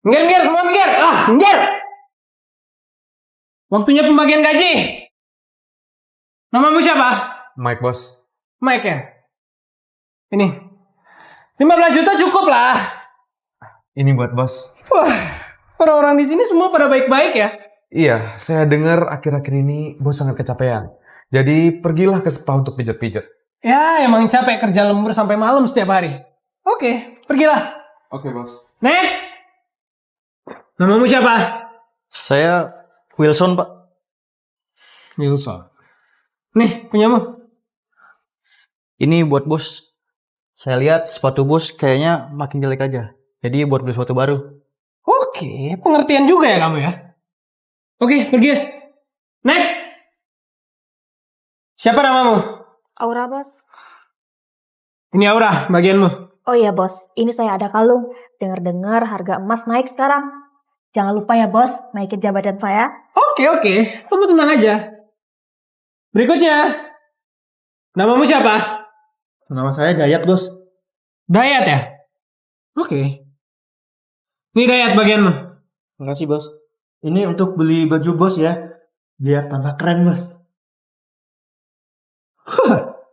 Minggir, semua minggir. Minggir. Waktunya pembagian gaji. Namamu siapa? Mike, bos. Mike ya? Ini. 15 juta cukup lah. Ini buat bos. Wah, orang-orang di sini semua pada baik-baik ya. Iya, saya dengar akhir-akhir ini bos sangat kecapean. Jadi pergilah ke spa untuk pijat-pijat. Ya, emang capek kerja lembur sampai malam setiap hari. Oke, pergilah. Oke, bos. Next. Namamu siapa? Saya Wilson, Pak. Wilson. Nih, punyamu. Ini buat bos. Saya lihat sepatu bos kayaknya makin jelek aja. Jadi buat beli sepatu baru. Oke, pengertian juga ya kamu ya. Oke, pergi. Next. Siapa namamu? Aura, bos. Ini Aura, bagianmu. Oh iya, bos. Ini saya ada kalung. Dengar-dengar harga emas naik sekarang. Jangan lupa ya, bos. Naikin jabatan saya. Oke. Kamu tenang aja. Berikutnya. Namamu siapa? Nama saya Dayat, bos. Dayat ya? Oke. Ini Dayat bagianmu. Makasih, bos. Ini untuk beli baju bos ya. Biar tambah keren, bos.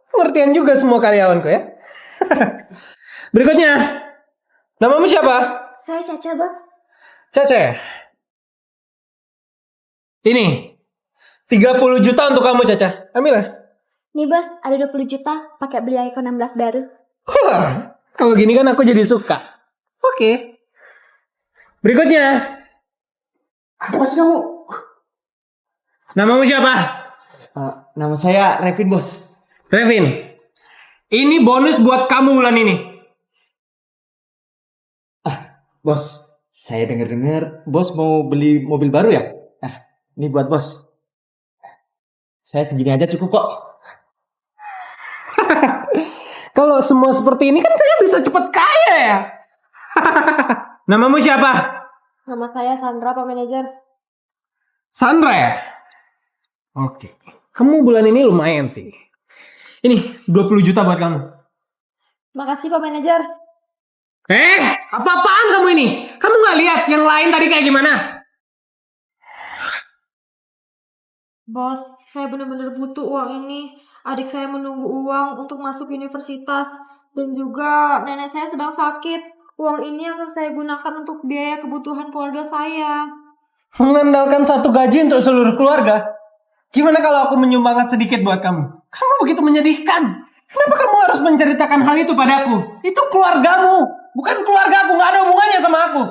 Pengertian juga semua karyawanku ya. Berikutnya. Namamu siapa? Saya Caca, bos. Caca. Ini. 30 juta untuk kamu, Caca. Ambillah. Nih, bos. Ada 20 juta. Pakai beli iPhone 16 baru. Wah, kalau gini kan aku jadi suka. Oke. Berikutnya. Apa sih kamu? Namamu siapa? Nama saya Revin, bos. Revin. Ini bonus buat kamu bulan ini. Bos, saya dengar-dengar bos mau beli mobil baru ya? Ini buat bos. Saya segini aja cukup kok. Kalau semua seperti ini kan saya bisa cepet kaya ya. Namamu siapa? Nama saya Sandra, Pak Manajer. Sandra ya? Oke. Kamu bulan ini lumayan sih. Ini 20 juta buat kamu. Makasih, Pak Manajer. Apa-apaan kamu ini? Kamu gak lihat yang lain tadi kayak gimana? Bos, saya benar-benar butuh uang ini. Adik saya menunggu uang untuk masuk universitas. Dan juga nenek saya sedang sakit. Uang ini akan saya gunakan untuk biaya kebutuhan keluarga saya. Mengandalkan satu gaji untuk seluruh keluarga. Gimana kalau aku menyumbangkan sedikit buat kamu? Kamu begitu menyedihkan. Kenapa kamu harus menceritakan hal itu padaku? Itu keluargamu, bukan keluargaku. Gak ada hubungannya sama aku.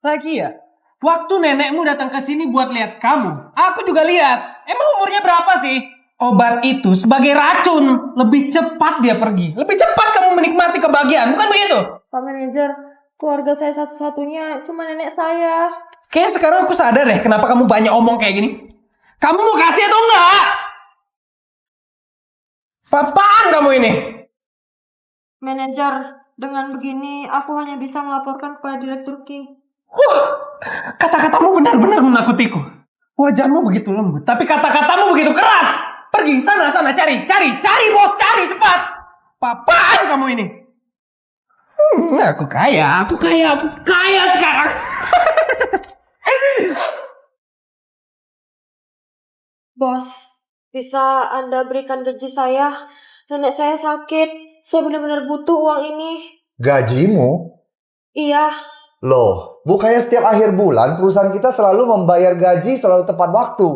Lagi ya, waktu nenekmu datang ke sini buat lihat kamu, aku juga lihat. Emang umurnya berapa sih? Obat itu sebagai racun. Lebih cepat dia pergi. Lebih cepat kamu menikmati kebahagiaan. Bukan begitu? Pak Manajer, keluarga saya satu-satunya cuma nenek saya. Kayaknya sekarang aku sadar deh kenapa kamu banyak omong kayak gini. Kamu mau kasih atau enggak? Apaan kamu ini? Manajer, dengan begini aku hanya bisa melaporkan kepada Direktur King. Kata-katamu benar-benar menakutiku. Wajahmu begitu lembut, tapi kata-katamu begitu keras. Pergi sana cari bos, cari cepat. Apaan kamu ini? Aku kaya sekarang. Bos, bisa Anda berikan gaji saya? Nenek saya sakit. Saya benar-benar butuh uang ini. Gajimu? Iya, Loh, bukannya setiap akhir bulan perusahaan kita selalu membayar gaji selalu tepat waktu.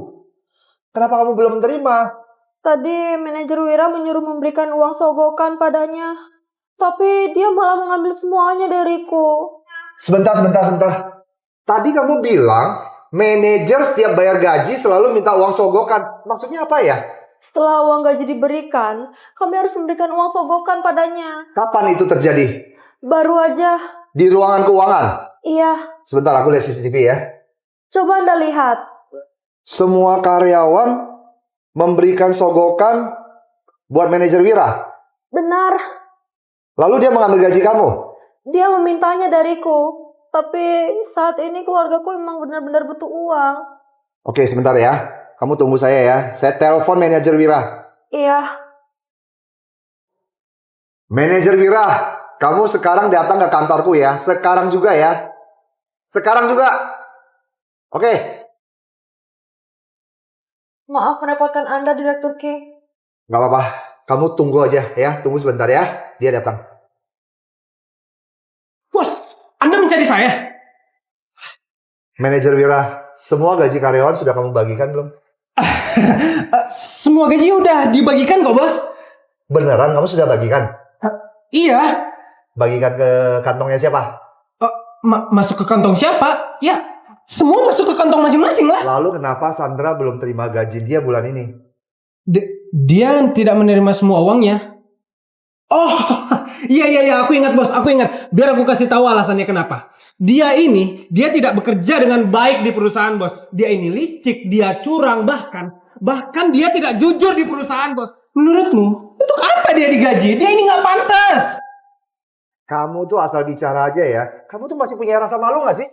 Kenapa kamu belum menerima? tadi manajer Wira menyuruh memberikan uang sogokan padanya. Tapi dia malah mengambil semuanya dariku. Sebentar. Tadi kamu bilang manajer setiap bayar gaji selalu minta uang sogokan. Maksudnya apa ya? Setelah uang gaji diberikan, kami harus memberikan uang sogokan padanya. Kapan itu terjadi? Baru aja. Di ruangan keuangan? Iya, Sebentar, aku lihat CCTV ya. coba Anda lihat. Semua karyawan memberikan sogokan buat manajer Wira. Benar, Lalu dia mengambil gaji kamu. dia memintanya dariku. Tapi saat ini keluargaku memang benar-benar butuh uang. Oke, sebentar ya. Kamu tunggu saya ya. Saya telepon manajer Wira. Iya, Manajer Wira, kamu sekarang datang ke kantorku ya. Sekarang juga ya. Sekarang juga. Oke. Maaf merepotkan Anda, Direktur King. Gak apa-apa. Kamu tunggu aja ya. Tunggu sebentar ya. Dia datang. Bos, Anda mencari saya? Manajer Wira, semua gaji karyawan sudah kamu bagikan belum? Semua gaji udah dibagikan kok, Bos. Beneran kamu sudah bagikan? Iya. Bagikan ke kantongnya siapa? Masuk ke kantong siapa? Ya, semua masuk ke kantong masing-masing lah. Lalu kenapa Sandra belum terima gaji dia bulan ini? Dia tidak menerima semua uangnya. Oh, iya, aku ingat bos, aku ingat. Biar aku kasih tahu alasannya kenapa. Dia tidak bekerja dengan baik di perusahaan bos. Dia ini licik, dia curang, bahkan dia tidak jujur di perusahaan bos. Menurutmu, untuk apa dia digaji? Dia ini nggak pantas. Kamu tuh asal bicara aja ya. Kamu tuh masih punya rasa malu gak sih?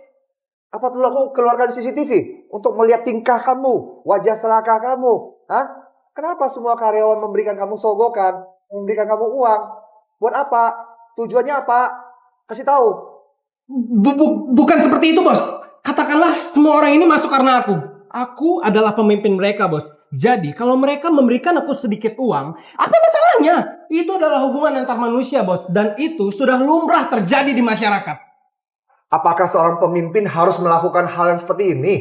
Apa perlu aku keluarkan CCTV untuk melihat tingkah kamu, wajah serakah kamu? Hah? Kenapa semua karyawan memberikan kamu sogokan, memberikan kamu uang? Buat apa? Tujuannya apa? Kasih tahu. Bukan seperti itu bos. Katakanlah semua orang ini masuk karena aku. Aku adalah pemimpin mereka bos. Jadi kalau mereka memberikan aku sedikit uang, apa masalahnya? Itu adalah hubungan antar manusia bos. Dan itu sudah lumrah terjadi di masyarakat. Apakah seorang pemimpin harus melakukan hal yang seperti ini?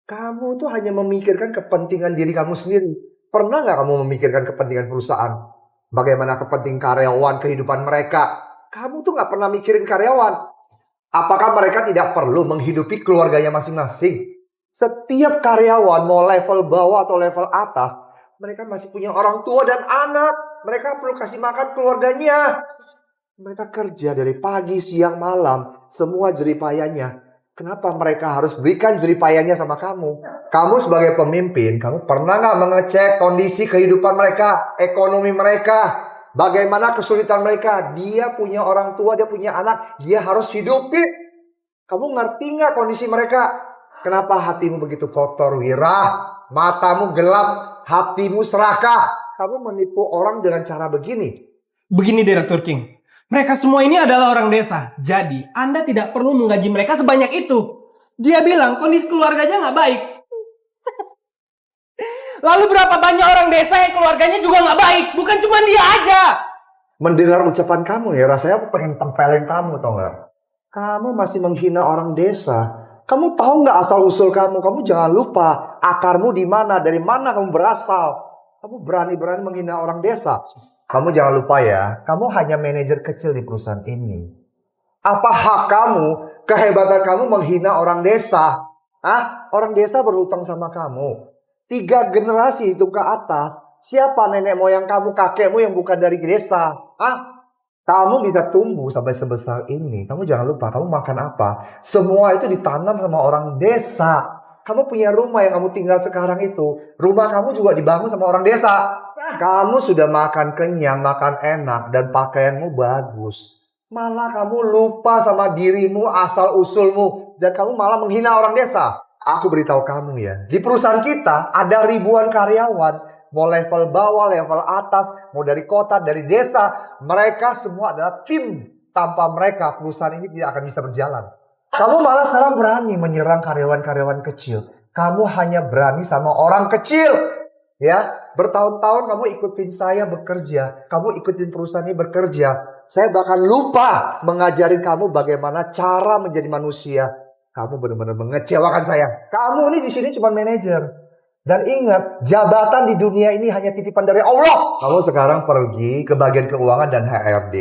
Kamu tuh hanya memikirkan kepentingan diri kamu sendiri. Pernah nggak kamu memikirkan kepentingan perusahaan? Bagaimana kepentingan karyawan, kehidupan mereka? Kamu tuh nggak pernah mikirin karyawan. Apakah mereka tidak perlu menghidupi keluarganya masing-masing? Setiap karyawan mau level bawah atau level atas, mereka masih punya orang tua dan anak. Mereka perlu kasih makan keluarganya. Mereka kerja dari pagi, siang, malam. Semua jeripayanya. Kenapa mereka harus berikan jeripayanya sama kamu? Kamu sebagai pemimpin, kamu pernah nggak mengecek kondisi kehidupan mereka, ekonomi mereka, bagaimana kesulitan mereka? Dia punya orang tua, dia punya anak, dia harus hidupi. Kamu ngerti nggak kondisi mereka? Kenapa hatimu begitu kotor, Wira? Matamu gelap, hatimu serakah. Kamu menipu orang dengan cara begini. Begini Direktur King. Mereka semua ini adalah orang desa. Jadi Anda tidak perlu menggaji mereka sebanyak itu. Dia bilang kondisi keluarganya nggak baik. Lalu berapa banyak orang desa yang keluarganya juga nggak baik? Bukan cuma dia aja. Mendengar ucapan kamu ya, rasanya aku pengen tempelin kamu, tau nggak? Kamu masih menghina orang desa. Kamu tahu nggak asal usul kamu? Kamu jangan lupa akarmu di mana, dari mana kamu berasal. Kamu berani-berani menghina orang desa. Kamu jangan lupa ya, kamu hanya manajer kecil di perusahaan ini. Apa hak kamu, kehebatan kamu menghina orang desa? Hah? Orang desa berhutang sama kamu. 3 generasi hitung ke atas. Siapa nenek moyang kamu, kakekmu yang bukan dari desa? Hah? Kamu bisa tumbuh sampai sebesar ini. Kamu jangan lupa, kamu makan apa? Semua itu ditanam sama orang desa. Kamu punya rumah yang kamu tinggal sekarang itu. Rumah kamu juga dibangun sama orang desa. Kamu sudah makan kenyang, makan enak, dan pakaianmu bagus. Malah kamu lupa sama dirimu, asal usulmu. Dan kamu malah menghina orang desa. Aku beritahu kamu ya, di perusahaan kita ada ribuan karyawan. Mau level bawah, level atas, mau dari kota, dari desa. Mereka semua adalah tim. Tanpa mereka perusahaan ini tidak akan bisa berjalan. Kamu malah sekarang berani menyerang karyawan-karyawan kecil. Kamu hanya berani sama orang kecil. Ya, bertahun-tahun kamu ikutin saya bekerja. Kamu ikutin perusahaan ini bekerja. Saya bahkan lupa mengajarin kamu bagaimana cara menjadi manusia. Kamu benar-benar mengecewakan saya. Kamu ini di sini cuma manajer. Dan ingat, jabatan di dunia ini hanya titipan dari Allah. Kamu sekarang pergi ke bagian keuangan dan HRD.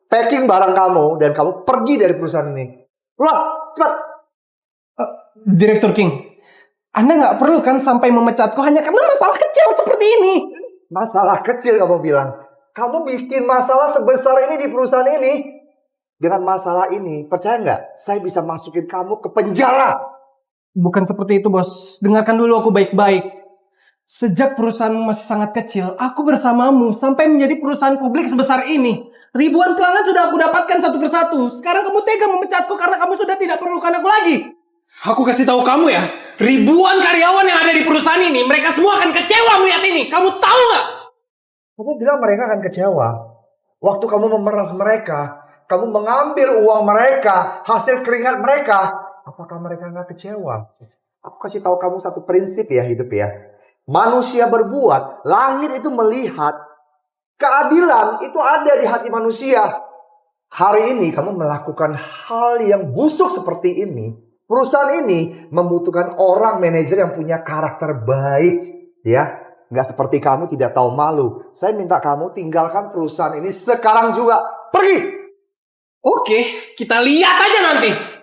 Packing barang kamu dan kamu pergi dari perusahaan ini. Pulang, cepat. Direktur King, Anda nggak perlu kan sampai memecatku hanya karena masalah kecil seperti ini. Masalah kecil kamu bilang. Kamu bikin masalah sebesar ini di perusahaan ini. Dengan masalah ini, percaya nggak? Saya bisa masukin kamu ke penjara. Bukan seperti itu bos. Dengarkan dulu aku baik-baik. Sejak perusahaanmu masih sangat kecil, aku bersamamu sampai menjadi perusahaan publik sebesar ini. Ribuan pelanggan sudah aku dapatkan satu persatu. Sekarang kamu tega memecatku karena kamu sudah tidak perlukan aku lagi. Aku kasih tahu kamu ya, ribuan karyawan yang ada di perusahaan ini, mereka semua akan kecewa melihat ini. Kamu tahu nggak? Kamu bilang mereka akan kecewa. Waktu kamu memeras mereka, kamu mengambil uang mereka, hasil keringat mereka. Apakah mereka nggak kecewa? Aku kasih tahu kamu satu prinsip ya hidup ya. Manusia berbuat, langit itu melihat, keadilan itu ada di hati manusia. Hari ini kamu melakukan hal yang busuk seperti ini. Perusahaan ini membutuhkan orang manajer yang punya karakter baik. Ya, nggak seperti kamu tidak tahu malu. Saya minta kamu tinggalkan perusahaan ini sekarang juga. Pergi! Oke, kita lihat aja nanti.